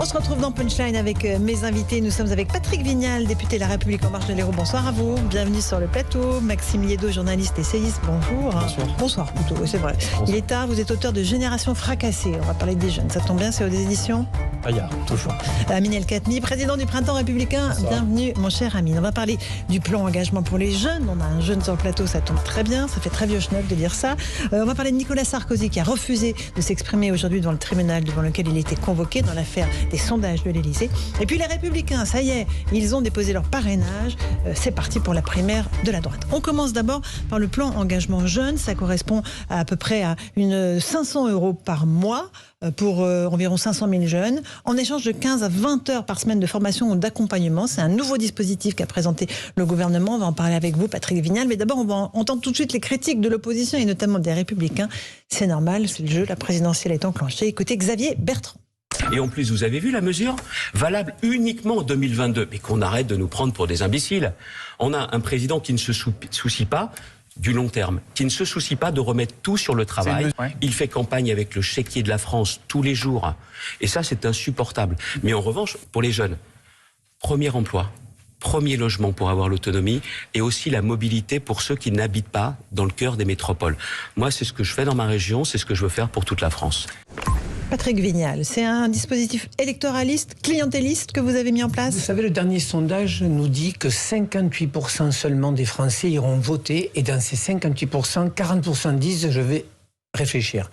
se retrouve dans Punchline avec mes invités. Nous sommes avec Patrick Vignal, député La République En Marche de l'Hérault. Bonsoir à vous. Bienvenue sur le plateau. Maxime Liédo, journaliste essayiste. Bonjour. Bonsoir. Bonsoir plutôt, c'est vrai. Bonsoir. Il est tard, vous êtes auteur de Génération fracassée. On va parler des jeunes. Ça tombe bien, c'est aux éditions Payard, toujours. Amine El Khatmi, président du Printemps républicain. Bonsoir. Bienvenue, mon cher Amine. On va parler du plan engagement pour les jeunes. On a un jeune sur le plateau, ça tombe très bien. Ça fait très vieux schnock de dire ça. On va parler de Nicolas Sarkozy qui a refusé de s'exprimer aujourd'hui devant le tribunal devant lequel il était convoqué dans l'affaire des sondages de l'Élysée. Et puis les Républicains, ça y est, ils ont déposé leur parrainage. C'est parti pour la primaire de la droite. On commence d'abord par le plan engagement jeune. Ça correspond à peu près à 500 € par mois pour environ 500 000 jeunes, en échange de 15 à 20 heures par semaine de formation ou d'accompagnement. C'est un nouveau dispositif qu'a présenté le gouvernement. On va en parler avec vous, Patrick Vignal. Mais d'abord, on va entendre tout de suite les critiques de l'opposition et notamment des Républicains. C'est normal, c'est le jeu, la présidentielle est enclenchée. Écoutez Xavier Bertrand. Et en plus, vous avez vu la mesure valable uniquement en 2022. Mais qu'on arrête de nous prendre pour des imbéciles. On a un président qui ne se soucie pas du long terme, qui ne se soucie pas de remettre tout sur le travail. Il fait campagne avec le chéquier de la France tous les jours. Et ça, c'est insupportable. Mais en revanche, pour les jeunes, premier emploi, premier logement pour avoir l'autonomie et aussi la mobilité pour ceux qui n'habitent pas dans le cœur des métropoles. Moi, c'est ce que je fais dans ma région, c'est ce que je veux faire pour toute la France. Patrick Vignal, c'est un dispositif électoraliste, clientéliste que vous avez mis en place ? Vous savez, le dernier sondage nous dit que 58% seulement des Français iront voter et dans ces 58%, 40% disent « je vais réfléchir ».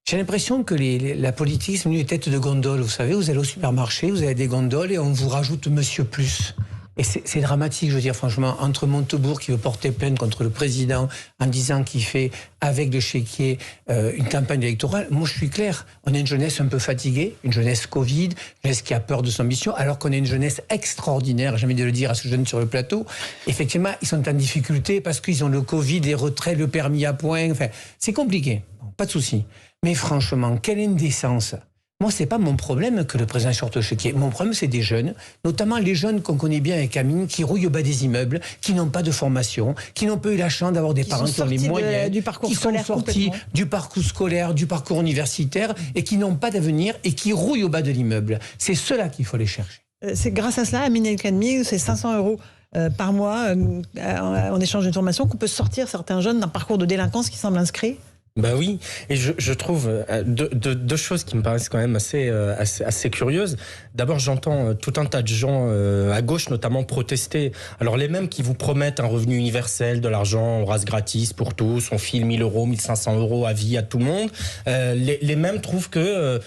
J'ai l'impression que la politique, c'est une tête de gondole. Vous savez, vous allez au supermarché, vous avez des gondoles et on vous rajoute Monsieur Plus. Et c'est dramatique, je veux dire, franchement, entre Montebourg qui veut porter plainte contre le président en disant qu'il fait, avec le chéquier, une campagne électorale. Moi, je suis clair, on a une jeunesse un peu fatiguée, une jeunesse Covid, une jeunesse qui a peur de son ambition, alors qu'on a une jeunesse extraordinaire, j'ai envie de le dire à ce jeune sur le plateau. Effectivement, ils sont en difficulté parce qu'ils ont le Covid, les retraites, le permis à points, enfin, c'est compliqué, bon, pas de souci. Mais franchement, quelle indécence! Moi, c'est pas mon problème que le président sorte le chéquier. Mon problème, c'est des jeunes, notamment les jeunes qu'on connaît bien avec Amine, qui rouillent au bas des immeubles, qui n'ont pas de formation, qui n'ont pas eu la chance d'avoir des parents qui ont les moyens, qui sont sortis du parcours scolaire, du parcours universitaire, et qui n'ont pas d'avenir, et qui rouillent au bas de l'immeuble. C'est ceux-là qu'il faut les chercher. C'est grâce à cela, Amine El Khatmi, c'est 500 € par mois en échange d'une formation qu'on peut sortir certains jeunes d'un parcours de délinquance qui semble inscrit. Bah oui, et je trouve deux choses qui me paraissent quand même assez curieuses. D'abord, j'entends tout un tas de gens à gauche notamment protester. Alors les mêmes qui vous promettent un revenu universel, de l'argent, on rase gratis pour tous, on file 1 000 €, 1 500 € à vie à tout le monde. Les mêmes trouvent que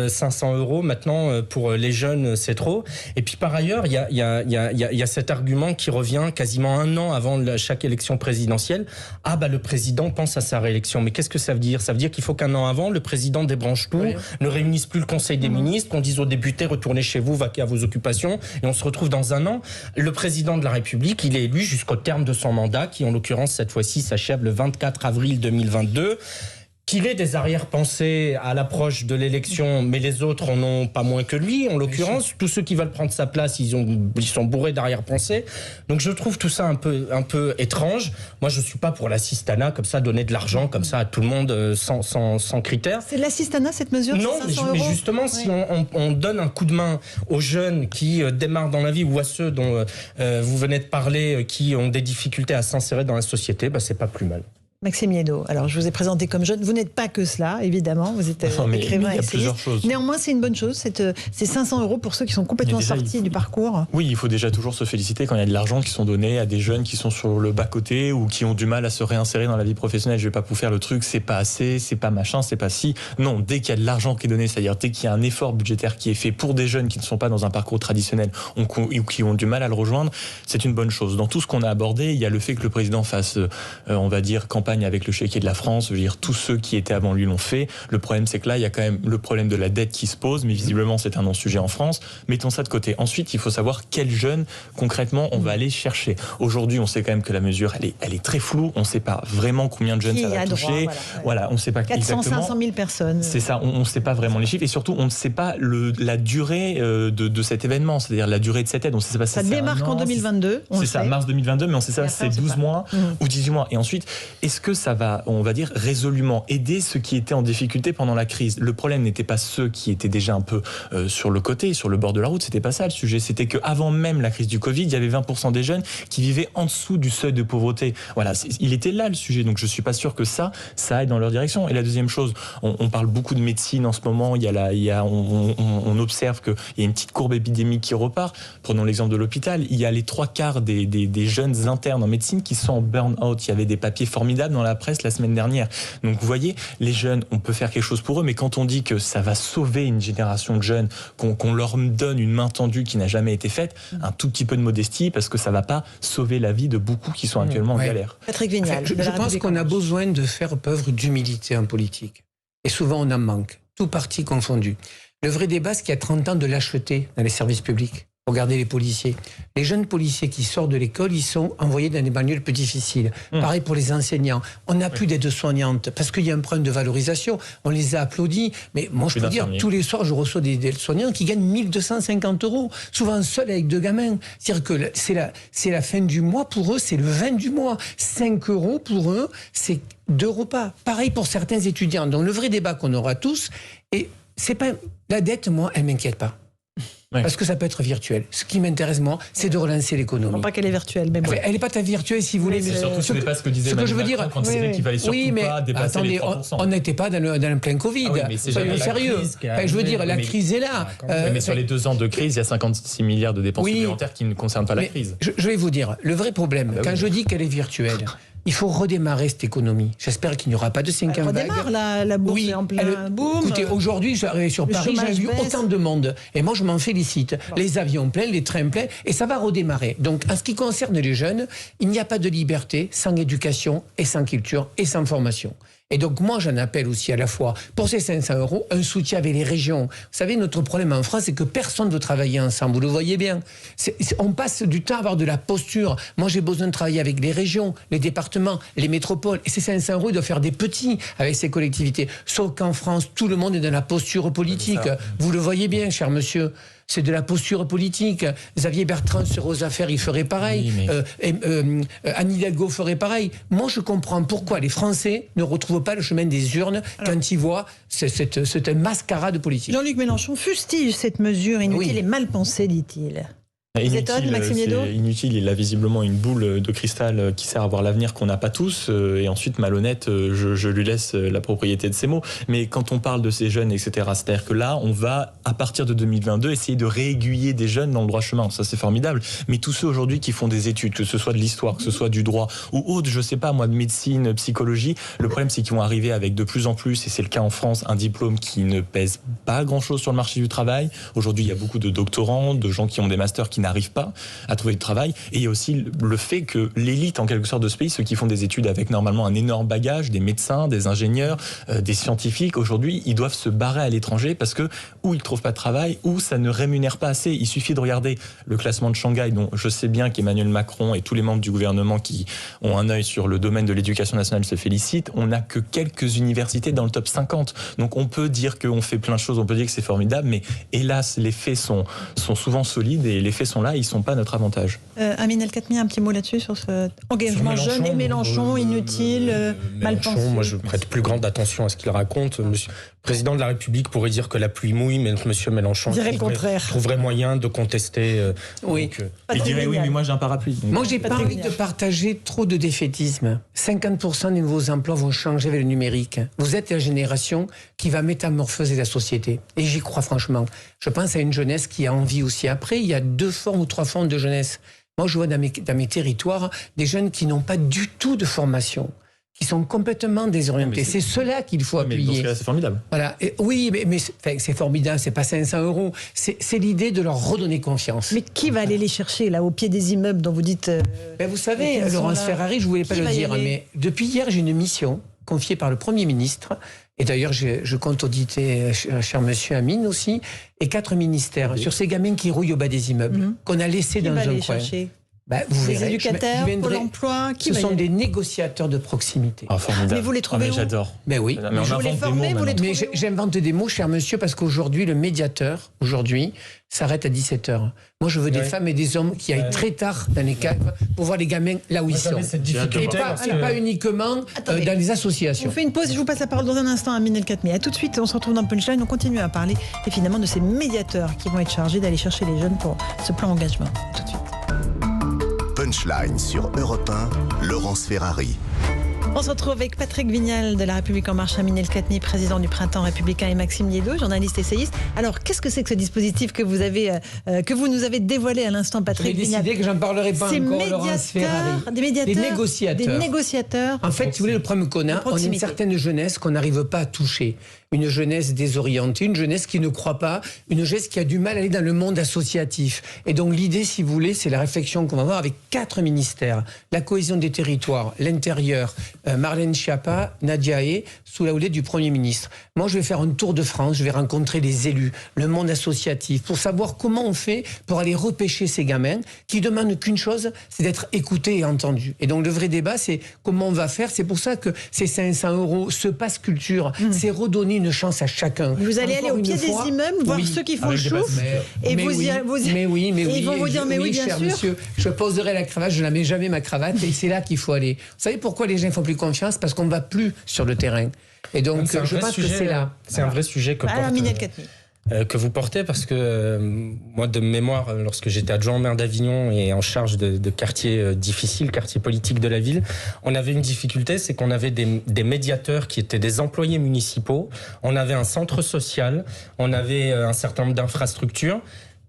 500 € maintenant pour les jeunes c'est trop. Et puis par ailleurs, il y a cet argument qui revient quasiment 1 an avant chaque élection présidentielle. Ah bah le président pense à sa réélection. Mais qu'est-ce que ça veut dire ? Ça veut dire qu'il faut qu'1 an avant, le président débranche tout, ne réunisse plus le Conseil des ministres, qu'on dise aux députés retournez chez vous, vaquez à vos occupations, et on se retrouve dans 1 an. Le président de la République, il est élu jusqu'au terme de son mandat, qui en l'occurrence cette fois-ci s'achève le 24 avril 2022. Qu'il ait des arrière-pensées à l'approche de l'élection, mais les autres en ont pas moins que lui, en l'occurrence. Tous ceux qui veulent prendre sa place, ils sont bourrés d'arrière-pensées. Donc je trouve tout ça un peu étrange. Moi, je suis pas pour l'assistanat, comme ça, donner de l'argent comme ça à tout le monde sans critères. C'est de l'assistanat, cette mesure? Non, mais justement, si on donne un coup de main aux jeunes qui démarrent dans la vie ou à ceux dont vous venez de parler, qui ont des difficultés à s'insérer dans la société, bah, c'est pas plus mal. Maxime Liédo, alors je vous ai présenté comme jeune, vous n'êtes pas que cela, évidemment, vous êtes écrivain et essayiste. Néanmoins, c'est une bonne chose, c'est 500 € pour ceux qui sont complètement sortis du parcours. Oui, il faut déjà toujours se féliciter quand il y a de l'argent qui sont donnés à des jeunes qui sont sur le bas-côté ou qui ont du mal à se réinsérer dans la vie professionnelle. Je vais pas vous faire le truc, c'est pas assez, c'est pas machin, c'est pas si. Non, dès qu'il y a de l'argent qui est donné, c'est-à-dire dès qu'il y a un effort budgétaire qui est fait pour des jeunes qui ne sont pas dans un parcours traditionnel ou qui ont du mal à le rejoindre, c'est une bonne chose. Dans tout ce qu'on a abordé, il y a le fait que le président fasse, on va dire, campagne avec le chéquier de la France, je veux dire, tous ceux qui étaient avant lui l'ont fait. Le problème, c'est que là, il y a quand même le problème de la dette qui se pose, mais visiblement, c'est un non-sujet en France. Mettons ça de côté. Ensuite, il faut savoir quels jeunes, concrètement, on va aller chercher. Aujourd'hui, on sait quand même que la mesure, elle est très floue. On ne sait pas vraiment combien de jeunes ça va toucher. Voilà, on ne sait pas 400, exactement. 500 000 personnes. C'est ça, on ne sait pas vraiment les chiffres. Et surtout, on ne sait pas la durée de cet événement, c'est-à-dire la durée de cette aide. On ne sait pas si ça démarque en 2022. C'est ça, mars 2022, mais on ne sait pas si c'est 12 mois ou 18 mois. Et ensuite, est-ce est-ce que ça va, on va dire, résolument aider ceux qui étaient en difficulté pendant la crise? Le problème n'était pas ceux qui étaient déjà un peu sur le côté, sur le bord de la route, c'était pas ça le sujet. C'était qu'avant même la crise du Covid, il y avait 20% des jeunes qui vivaient en dessous du seuil de pauvreté. Voilà, il était là le sujet, donc je suis pas sûr que ça aille dans leur direction. Et la deuxième chose, on parle beaucoup de médecine en ce moment, on observe qu'il y a une petite courbe épidémique qui repart. Prenons l'exemple de l'hôpital, il y a les 3/4 des jeunes internes en médecine qui sont en burn-out. Il y avait des papiers formidables dans la presse la semaine dernière. Donc vous voyez, les jeunes, on peut faire quelque chose pour eux, mais quand on dit que ça va sauver une génération de jeunes, qu'on leur donne une main tendue qui n'a jamais été faite, un tout petit peu de modestie, parce que ça va pas sauver la vie de beaucoup qui sont actuellement en galère. Patrick Vignal. Je pense qu'on a besoin de faire preuve d'humilité en politique. Et souvent on en manque, tout parti confondu. Le vrai débat, c'est qu'il y a 30 ans de lâcheté dans les services publics. Regardez les policiers. Les jeunes policiers qui sortent de l'école, ils sont envoyés dans des banlieues plus difficiles. Pareil pour les enseignants. On n'a plus d'aides-soignantes parce qu'il y a un problème de valorisation. On les a applaudis. Mais moi, je peux dire, tous les soirs, je reçois des aides-soignants qui gagnent 1250 €, souvent seuls avec 2 gamins. C'est-à-dire que c'est la fin du mois pour eux, c'est le 20 du mois. 5 € pour eux, c'est 2 repas. Pareil pour certains étudiants. Donc le vrai débat qu'on aura tous, et c'est pas la dette, moi, elle m'inquiète pas. Oui. Parce que ça peut être virtuel. Ce qui m'intéresse, moi, c'est de relancer l'économie. Non, pas qu'elle est virtuelle, mais bon. Elle n'est pas ta virtuelle, si vous voulez. Mais surtout, ce n'est pas ce que disait Emmanuel Macron quand il disait qu'il fallait surtout pas dépasser les 3%. On n'était pas dans le plein Covid. Soyons sérieux. Je veux dire, la crise est là. Mais sur les 2 ans de crise, il y a 56 milliards de dépenses supplémentaires qui ne concernent pas la crise. Je vais vous dire, le vrai problème, quand je dis qu'elle est virtuelle, il faut redémarrer cette économie. J'espère qu'il n'y aura pas de 5e vague. Redémarre, la bourse est en plein boom. Écoutez, aujourd'hui, j'arrive sur Paris, j'ai vu autant de monde. Et moi, je m'en félicite. Les avions pleins, les trains pleins, et ça va redémarrer. Donc, en ce qui concerne les jeunes, il n'y a pas de liberté sans éducation et sans culture et sans formation. Et donc, moi, j'en appelle aussi à la fois, pour ces 500 €, un soutien avec les régions. Vous savez, notre problème en France, c'est que personne ne veut travailler ensemble. Vous le voyez bien. On passe du temps à avoir de la posture. Moi, j'ai besoin de travailler avec les régions, les départements, les métropoles. Et ces 500 €, ils doivent faire des petits avec ces collectivités. Sauf qu'en France, tout le monde est dans la posture politique. Vous le voyez bien, cher monsieur. C'est de la posture politique. Xavier Bertrand sur aux affaires, il ferait pareil. Anne Hidalgo ferait pareil. Moi, je comprends pourquoi les Français ne retrouvent pas le chemin des urnes quand ils voient cette mascarade politique. Jean-Luc Mélenchon fustige cette mesure inutile et mal pensée, dit-il. Inutile, il a visiblement une boule de cristal qui sert à voir l'avenir qu'on n'a pas tous, et ensuite malhonnête, je lui laisse la propriété de ces mots. Mais quand on parle de ces jeunes, etc., c'est-à-dire que là, on va, à partir de 2022, essayer de réaiguiller des jeunes dans le droit chemin, ça c'est formidable, mais tous ceux aujourd'hui qui font des études, que ce soit de l'histoire, que ce soit du droit, ou autre, je sais pas moi, de médecine, psychologie, le problème c'est qu'ils vont arriver avec de plus en plus, et c'est le cas en France, un diplôme qui ne pèse pas grand-chose sur le marché du travail. Aujourd'hui, il y a beaucoup de doctorants, de gens qui ont des masters qui n'arrivent pas à trouver du travail, et il y a aussi le fait que l'élite en quelque sorte de ce pays, ceux qui font des études avec normalement un énorme bagage, des médecins, des ingénieurs, des scientifiques, aujourd'hui ils doivent se barrer à l'étranger parce que ou ils trouvent pas de travail, ou ça ne rémunère pas assez. Il suffit de regarder le classement de Shanghai, dont je sais bien qu'Emmanuel Macron et tous les membres du gouvernement qui ont un œil sur le domaine de l'éducation nationale se félicitent. On n'a que quelques universités dans le top 50, donc on peut dire qu'on fait plein de choses, on peut dire que c'est formidable, mais hélas les faits sont souvent solides, et les faits sont là, ils sont pas notre avantage. Amine El Khatmi, un petit mot là-dessus sur ce engagement jeune et Mélenchon, inutile, mal pensé. Moi, je prête plus grande attention à ce qu'il raconte. Monsieur le président de la République pourrait dire que la pluie mouille, mais monsieur Mélenchon trouverait moyen de contester. Oui. Il dirait oui, mais moi j'ai un parapluie. Moi, j'ai pas envie de partager trop de défaitisme. 50% des nouveaux emplois vont changer avec le numérique. Vous êtes la génération qui va métamorphoser la société. Et j'y crois franchement. Je pense à une jeunesse qui a envie aussi. Après, il y a 2 formes ou 3 formes de jeunesse. Moi, je vois dans mes territoires des jeunes qui n'ont pas du tout de formation, qui sont complètement désorientés. C'est cela qu'il faut appuyer. Mais dans ce cas-là, c'est formidable. Voilà. Et oui, mais c'est formidable, c'est pas 500 €. C'est l'idée de leur redonner confiance. Mais qui va aller les chercher, là, au pied des immeubles dont vous dites... Vous savez, Laurence Ferrari, je ne voulais pas le dire, mais depuis hier, j'ai une mission confiée par le Premier ministre. Et d'ailleurs, je compte auditer, cher monsieur Amine aussi, et 4 ministères sur ces gamins qui rouillent au bas des immeubles, qu'on a laissés dans un coin. Vous Les verrez, éducateurs, Pôle emploi, ce sont des négociateurs de proximité. Ah, formidable. Mais vous les trouvez mais où? j'adore. Ben oui. Mais on Vous invente les des formez, mots vous les maintenant. trouvez Mais j'invente des mots, cher monsieur, parce qu'aujourd'hui, le médiateur, s'arrête à 17h. Moi, je veux des femmes et des hommes qui aillent très tard dans les caves pour voir les gamins là où ils sont. Et pas uniquement Attendez. dans les associations. On fait une pause, je vous passe la parole dans un instant à Minel Katmi. À tout de suite, on se retrouve dans Punchline, on continue à parler évidemment de ces médiateurs qui vont être chargés d'aller chercher les jeunes pour ce plan engagement. Tout de suite. Punchline sur Europe 1, Laurence Ferrari. On se retrouve avec Patrick Vignal de La République En Marche, Minel Katmi, président du Printemps républicain, et Maxime Liédo, journaliste essayiste. Alors, qu'est-ce que c'est que ce dispositif que vous nous avez dévoilé à l'instant, Patrick Vignal? J'ai décidé que j'en parlerai pas Ces encore, Laurence Ferrari. des médiateurs, des négociateurs. En fait, si vous voulez, le problème qu'on a, on a une certaine jeunesse qu'on n'arrive pas à toucher. Une jeunesse désorientée, une jeunesse qui ne croit pas, une jeunesse qui a du mal à aller dans le monde associatif. Et donc l'idée, si vous voulez, c'est la réflexion qu'on va avoir avec 4 ministères. La cohésion des territoires, l'intérieur, Marlène Schiappa, Nadia Hay, sous la houlette du Premier ministre. Moi, je vais faire un tour de France, je vais rencontrer les élus, le monde associatif, pour savoir comment on fait pour aller repêcher ces gamins qui demandent qu'une chose, c'est d'être écoutés et entendus. Et donc le vrai débat, c'est comment on va faire. C'est pour ça que ces 500 €, ce pass culture, c'est redonner une chance à chacun. Vous allez aller au pied des immeubles, voir ceux qui font le chouf, et ils vont vous dire, mais oui, bien cher sûr. monsieur, je poserai la cravate, je ne la mets jamais ma cravate, et c'est là qu'il faut aller. Vous savez pourquoi les gens ne font plus confiance? Parce qu'on ne va plus sur le terrain. Et donc, je pense que c'est là. C'est un vrai sujet que que vous portez, parce que moi, de mémoire, lorsque j'étais adjoint au maire d'Avignon et en charge de quartiers difficiles, quartiers politiques de la ville, on avait une difficulté, c'est qu'on avait des médiateurs qui étaient des employés municipaux, on avait un centre social, on avait un certain nombre d'infrastructures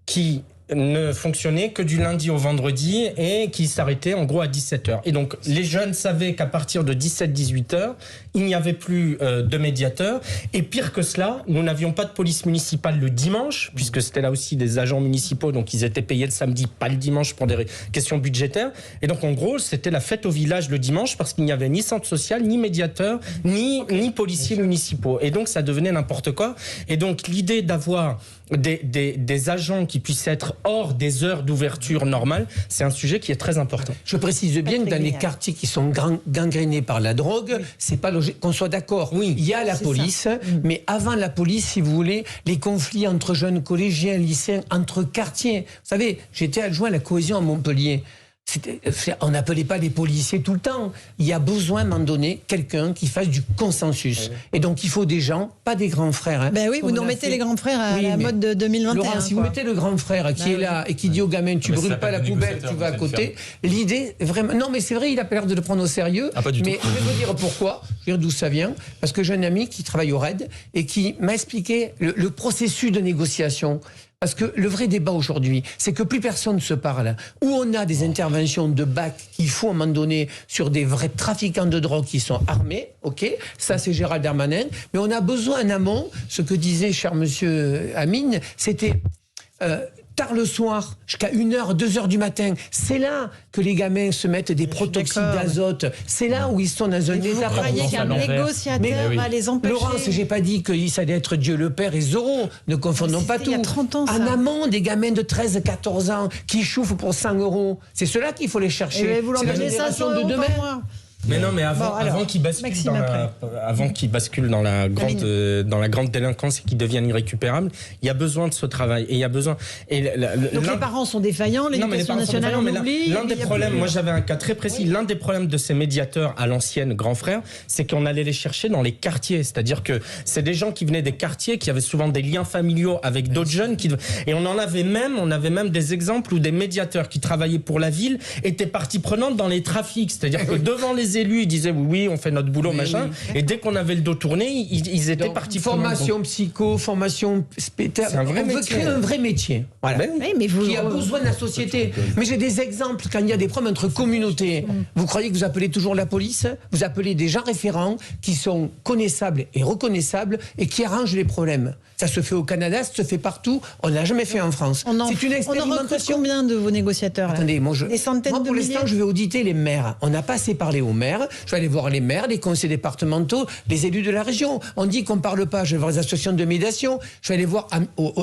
qui ne fonctionnait que du lundi au vendredi et qui s'arrêtait en gros à 17h. Et donc les jeunes savaient qu'à partir de 17-18h, il n'y avait plus de médiateurs. Et pire que cela, nous n'avions pas de police municipale le dimanche, puisque c'était là aussi des agents municipaux, donc ils étaient payés le samedi, pas le dimanche pour des questions budgétaires. Et donc en gros, c'était la fête au village le dimanche, parce qu'il n'y avait ni centre social, ni médiateur, ni policiers municipaux. Et donc ça devenait n'importe quoi. Et donc l'idée d'avoir des agents qui puissent être hors des heures d'ouverture normales, c'est un sujet qui est très important. Je précise bien que dans les quartiers qui sont gangrénés par la drogue, c'est pas logique qu'on soit d'accord. Oui, il y a la police, mais avant la police, si vous voulez, les conflits entre jeunes collégiens, lycéens, entre quartiers. Vous savez, j'étais adjoint à la cohésion à Montpellier. On n'appelait pas les policiers tout le temps. Il y a besoin, à un moment donné, quelqu'un qui fasse du consensus. Et donc, il faut des gens, pas des grands frères. Hein, ben oui, vous nous mettez les grands frères à la mode de 2021. Laurent, si vous mettez le grand frère qui est là et qui dit au gamin, tu brûles pas la poubelle, tu vas à côté, l'idée, vraiment... Non, mais c'est vrai, il a pas l'air de le prendre au sérieux. Ah, pas du tout. Mais je vais vous dire pourquoi, je vais dire d'où ça vient. Parce que j'ai un ami qui travaille au RAID et qui m'a expliqué le processus de négociation. Parce que le vrai débat aujourd'hui, c'est que plus personne ne se parle. Où on a des interventions de BAC qu'il faut à un moment donné sur des vrais trafiquants de drogue qui sont armés, ok, ça c'est Gérald Darmanin, mais on a besoin en amont, ce que disait cher monsieur Amine, c'était... tard le soir, jusqu'à 1h, 2h du matin. C'est là que les gamins se mettent des protoxydes d'azote. C'est là où ils sont dans un état... Vous croyez qu'un négociateur va les empêcher? Laurence, j'ai pas dit que ça allait être Dieu le Père et Zorro. Ne confondons pas tout. Il y a 30 ans, ça. En amont, des gamins de 13, 14 ans qui chauffent pour 100 €. C'est cela qu'il faut les chercher. Vous leur donnez 500 € par mois. Mais non, mais avant qu'ils basculent dans la grande délinquance et qu'ils deviennent irrécupérables, il y a besoin de ce travail. Et il y a besoin. Donc les parents sont défaillants, l'éducation nationale en oublie. L'un des problèmes, moi j'avais un cas très précis, l'un des problèmes de ces médiateurs à l'ancienne grand frère, c'est qu'on allait les chercher dans les quartiers. C'est-à-dire que c'est des gens qui venaient des quartiers, qui avaient souvent des liens familiaux avec d'autres jeunes. Et on avait même des exemples où des médiateurs qui travaillaient pour la ville étaient partie prenante dans les trafics. C'est-à-dire que devant les élus, ils disaient oui, on fait notre boulot, machin. Et dès qu'on avait le dos tourné, ils étaient partis. Formation psycho, formation spéciale. On veut créer un vrai métier. Voilà. Qui a besoin de la société. Mais j'ai des exemples quand il y a des problèmes entre communautés. Vous croyez que vous appelez toujours la police? Vous appelez des gens référents qui sont connaissables et reconnaissables et qui arrangent les problèmes. Ça se fait au Canada, ça se fait partout. On n'a jamais fait en France. C'est une expérimentation. On en recrute combien de vos négociateurs là? Attendez, des centaines pour de milliers. l'instant, je vais auditer les maires. On n'a pas assez parlé aux maires. maire, je vais aller voir les maires, les conseils départementaux, les élus de la région. On dit qu'on ne parle pas, je vais voir les associations de médiation, je vais aller voir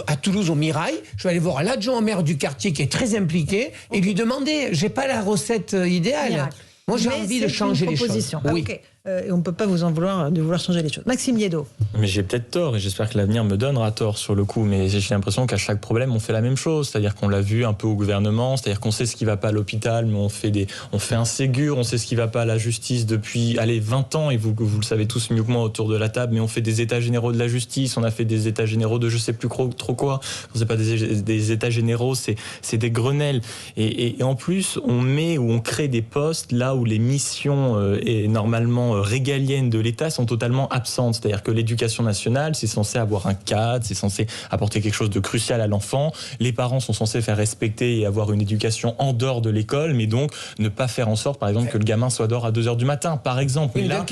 à Toulouse au Mirail, je vais aller voir l'adjoint au maire du quartier qui est très impliqué et lui demander, j'ai pas la recette idéale. Miracle. Moi j'ai envie de changer les choses. Oui. Okay. Et on ne peut pas vous en vouloir de vouloir changer les choses. Maxime Liédot. Mais j'ai peut-être tort et j'espère que l'avenir me donnera tort sur le coup, mais j'ai l'impression qu'à chaque problème on fait la même chose, c'est-à-dire qu'on l'a vu un peu au gouvernement, c'est-à-dire qu'on sait ce qui ne va pas à l'hôpital, mais on fait un Ségur, on sait ce qui ne va pas à la justice depuis 20 ans, et vous le savez tous mieux que moi autour de la table, mais on fait des états généraux de la justice, on a fait des états généraux de je sais plus trop quoi, on sait pas des états généraux, c'est des Grenelles, et en plus on crée des postes là où les missions et normalement régaliennes de l'État sont totalement absentes. C'est-à-dire que l'éducation nationale, c'est censé avoir un cadre, c'est censé apporter quelque chose de crucial à l'enfant. Les parents sont censés faire respecter et avoir une éducation en dehors de l'école, mais donc ne pas faire en sorte, par exemple, que le gamin soit dehors à 2h du matin, par exemple. Mais là,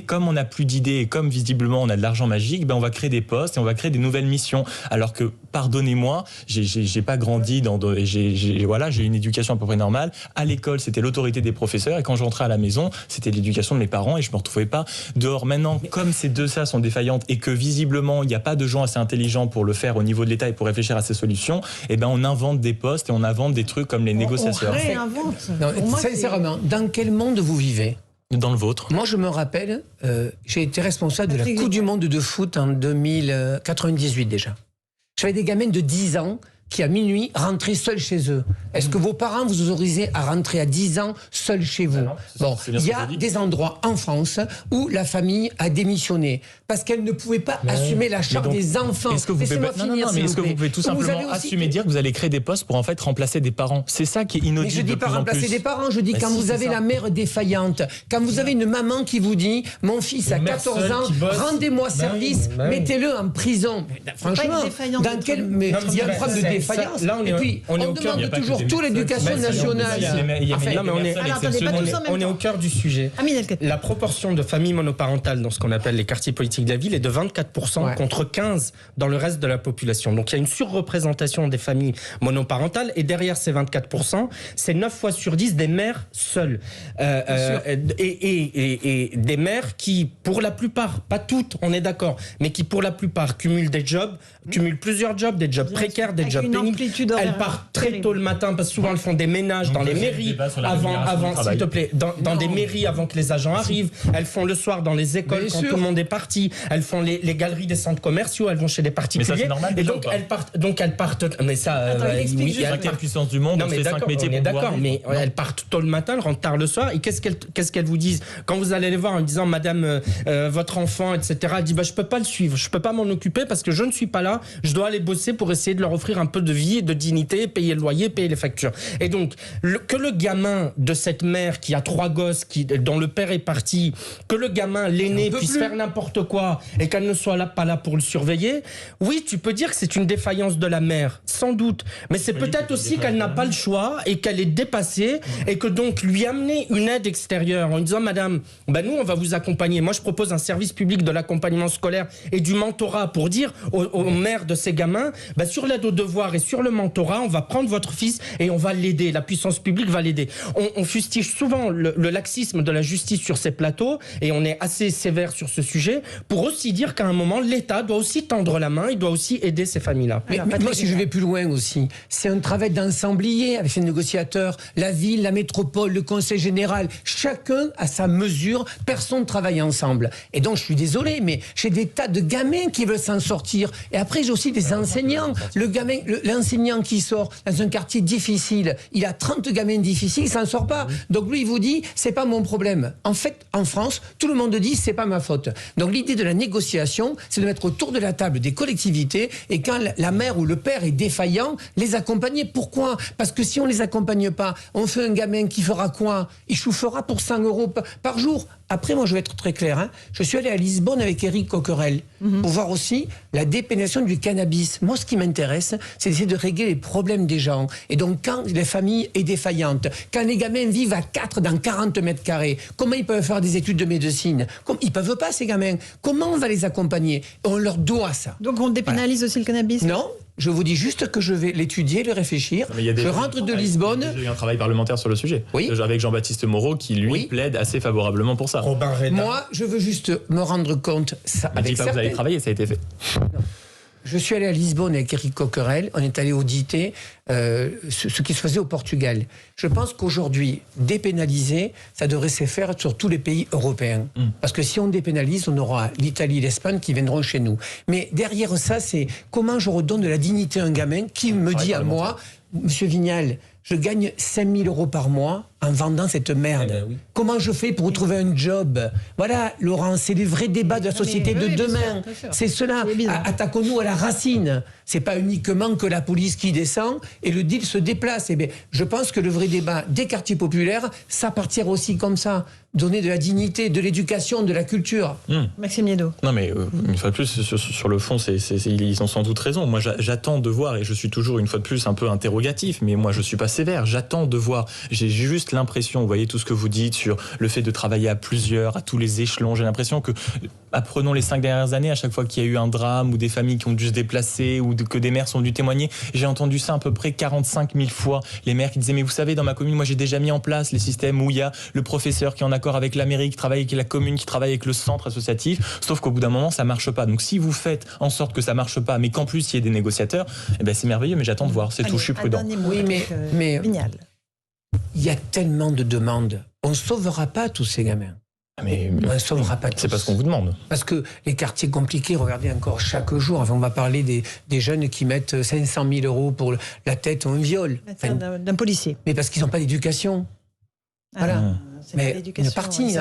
comme on n'a plus d'idées et comme visiblement on a de l'argent magique, on va créer des postes et on va créer des nouvelles missions. Alors que, pardonnez-moi, j'ai pas grandi j'ai une éducation à peu près normale. À l'école, c'était l'autorité des professeurs, et quand je rentrais à la maison, c'était l'éducation de mes parents, et je me retrouvais pas dehors. Maintenant, comme ces deux ça sont défaillantes et que visiblement il n'y a pas de gens assez intelligents pour le faire au niveau de l'État et pour réfléchir à ces solutions, on invente des postes et on invente des trucs comme les négociateurs. On réinvente. Sincèrement, dans quel monde vous vivez ? Dans le vôtre. Moi, je me rappelle, j'ai été responsable de la Coupe du Monde de foot en 1998 déjà. J'avais des gamins de 10 ans qui, à minuit, rentraient seuls chez eux. Est-ce que vos parents vous autorisez à rentrer à 10 ans seuls chez vous ? Bon, il y a des endroits en France où la famille a démissionné parce qu'elle ne pouvait pas assumer la charge des enfants. Est-ce que vous pouvez tout simplement assumer, dire que vous allez créer des postes pour en fait remplacer des parents ? C'est ça qui est inaudible. Mais je dis pas remplacer des parents, je dis quand vous avez la mère défaillante, quand vous avez une maman qui vous dit « Mon fils a 14 ans, rendez-moi service, mettez-le en prison ». Franchement, dans quel... Mais il y a un problème de défaillance. Là, et puis, on demande toujours tout l'éducation nationale. On est au cœur du sujet. La proportion de familles monoparentales dans ce qu'on appelle les quartiers politiques de la ville est de 24% contre 15% dans le reste de la population. Donc il y a une surreprésentation des familles monoparentales, et derrière ces 24%, c'est 9 fois sur 10 des mères seules. Et des mères qui, pour la plupart, pas toutes, on est d'accord, mais qui pour la plupart cumulent des jobs, cumulent plusieurs jobs, des jobs précaires, des jobs pénibles. Elles partent très tôt le matin parce que souvent elles font des ménages dans les mairies avant s'il te plaît, dans des mairies avant que les agents arrivent. Elles font le soir dans les écoles quand tout le monde est parti. Elles font les galeries des centres commerciaux. Elles vont chez des particuliers. Mais ça, c'est normal, et donc elles partent. Mais ça, il y a la puissance du monde. Non, mais d'accord, on est d'accord. Mais elles partent tôt le matin, elles rentrent tard le soir. Et qu'est-ce qu'elles vous disent quand vous allez les voir en disant Madame, votre enfant, etc. Elle dit je peux pas le suivre, je peux pas m'en occuper parce que je ne suis pas là. Je dois aller bosser pour essayer de leur offrir un peu de vie, de dignité, payer le loyer, payer les factures. Et donc, que le gamin de cette mère qui a 3 gosses, dont le père est parti, que le gamin, l'aîné, puisse faire n'importe quoi et qu'elle ne soit pas là pour le surveiller, oui, tu peux dire que c'est une défaillance de la mère, sans doute. Mais c'est peut-être aussi qu'elle n'a pas le choix et qu'elle est dépassée et que donc lui amener une aide extérieure en disant Madame, nous on va vous accompagner. Moi je propose un service public de l'accompagnement scolaire et du mentorat pour dire aux mères de ces gamins, sur l'aide aux devoirs et sur le mentorat, on va prendre votre fils et on va l'aider. La puissance publique va l'aider. On fustige souvent le laxisme de la justice sur ces plateaux et on est assez sévère sur ce sujet pour aussi dire qu'à un moment, l'État doit aussi tendre la main, il doit aussi aider ces familles-là. Mais moi, si je vais plus loin aussi, c'est un travail d'ensemblier avec ces négociateurs, la ville, la métropole, le conseil général, chacun à sa mesure, personne ne travaille ensemble. Et donc, je suis désolé, mais j'ai des tas de gamins qui veulent s'en sortir. Et après, j'ai aussi des enseignants. L'enseignant qui sort dans un quartier difficile, il a 30 gamins difficiles, il s'en sort pas. Donc lui, il vous dit, c'est pas mon problème. En fait, en France, tout le monde dit, c'est pas ma faute. Donc l'idée de la négociation, c'est de mettre autour de la table des collectivités et quand la mère ou le père est défaillant, les accompagner. Pourquoi ? Parce que si on les accompagne pas, on fait un gamin qui fera quoi ? Il chauffera pour 100 € par jour. Après, moi, je vais être très clair. Je suis allé à Lisbonne avec Éric Coquerel pour voir aussi la dépénalisation du cannabis. Moi, ce qui m'intéresse, c'est d'essayer de régler les problèmes des gens. Et donc, quand la famille est défaillante, quand les gamins vivent à 4 dans 40 mètres carrés, comment ils peuvent faire des études de médecine? Ils ne peuvent pas, ces gamins. Comment on va les accompagner? On leur doit ça. Donc on dépénalise aussi le cannabis? Non, je vous dis juste que je vais l'étudier, le réfléchir. Je rentre de Lisbonne. Il y a eu un travail parlementaire sur le sujet. Oui. Avec Jean-Baptiste Moreau qui, lui, plaide assez favorablement pour ça. Robin Reda. Moi, je veux juste me rendre compte. Ça, Mais dis pas que vous avez travaillé, ça a été fait. Non. Je suis allé à Lisbonne avec Eric Coquerel, on est allé auditer ce qui se faisait au Portugal. Je pense qu'aujourd'hui, dépénaliser, ça devrait se faire sur tous les pays européens. Parce que si on dépénalise, on aura l'Italie et l'Espagne qui viendront chez nous. Mais derrière ça, c'est comment je redonne de la dignité à un gamin qui me dit à moi, Monsieur Vignal, je gagne 5 000 euros par mois en vendant cette merde. Comment je fais pour trouver un job? Voilà, Laurent, c'est les vrais débats de la société de demain. C'est cela. Attaquons-nous à la racine. C'est pas uniquement que la police qui descend et le deal se déplace. Eh bien, je pense que le vrai débat des quartiers populaires, ça partira aussi comme ça. Donner de la dignité, de l'éducation, de la culture. Maxime Liédot. Non mais une fois de plus, sur le fond, ils ont sans doute raison. Moi, j'attends de voir, et je suis toujours une fois de plus un peu interrogatif, mais moi je suis pas sévère. J'attends de voir. J'ai juste l'impression, vous voyez tout ce que vous dites sur le fait de travailler à plusieurs, à tous les échelons. J'ai l'impression que, apprenons les 5 dernières années, à chaque fois qu'il y a eu un drame ou des familles qui ont dû se déplacer ou que des maires sont dû témoigner, j'ai entendu ça à peu près 45 000 fois. Les maires qui disaient, mais vous savez, dans ma commune, moi j'ai déjà mis en place les systèmes où il y a le professeur qui est en accord avec la mairie, qui travaille avec la commune, qui travaille avec le centre associatif, sauf qu'au bout d'un moment, ça marche pas. Donc si vous faites en sorte que ça marche pas, mais qu'en plus il y ait des négociateurs, eh ben c'est merveilleux, mais j'attends de voir. C'est tout, je suis prudent. Oui, mais Vignal. Il y a tellement de demandes. On ne sauvera pas tous ces gamins. Mais on ne sauvera pas tous. C'est pas ce qu'on vous demande. Parce que les quartiers compliqués, regardez encore chaque jour, enfin, on va parler des jeunes qui mettent 500 000 euros pour la tête ou un viol. Enfin, d'un policier. Mais parce qu'ils n'ont pas d'éducation. Voilà. Mais une partie,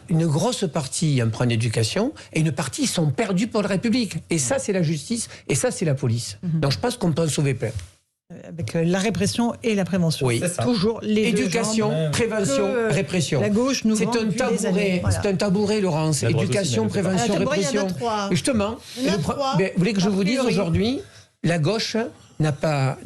une grosse partie en prend une éducation et une partie sont perdus pour la République. Et ça, c'est la justice et ça, c'est la police. Donc je pense qu'on peut en sauver plein. Avec la répression et la prévention. Oui, toujours les éducation, prévention, répression. La gauche nous c'est un tabouret, c'est un tabouret, Laurence. Éducation, prévention, répression. Justement, vous voulez que je vous dise aujourd'hui, la gauche n'a pas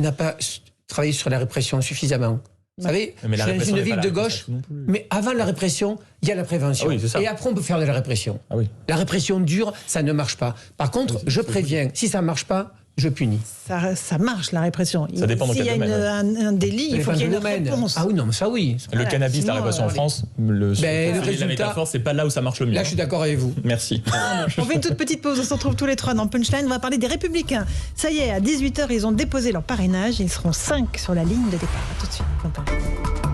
travaillé sur la répression suffisamment. Vous savez, je suis dans une ville de gauche, mais avant la répression, il y a la prévention. Et après, on peut faire de la répression. La répression dure, ça ne marche pas. Par contre, je préviens, si ça ne marche pas, je punis. Ça marche, la répression. Ça dépend S'il y a un délit, il faut qu'il y ait une réponse. Ah oui, non, mais ça oui. Le cannabis, la répression en France, le résultat, la métaphore, c'est pas là où ça marche le mieux. Là, je suis d'accord avec vous. Merci. On fait une toute petite pause, on se retrouve tous les trois dans Punchline. On va parler des Républicains. Ça y est, à 18h, ils ont déposé leur parrainage. Ils seront 5 sur la ligne de départ. À tout de suite.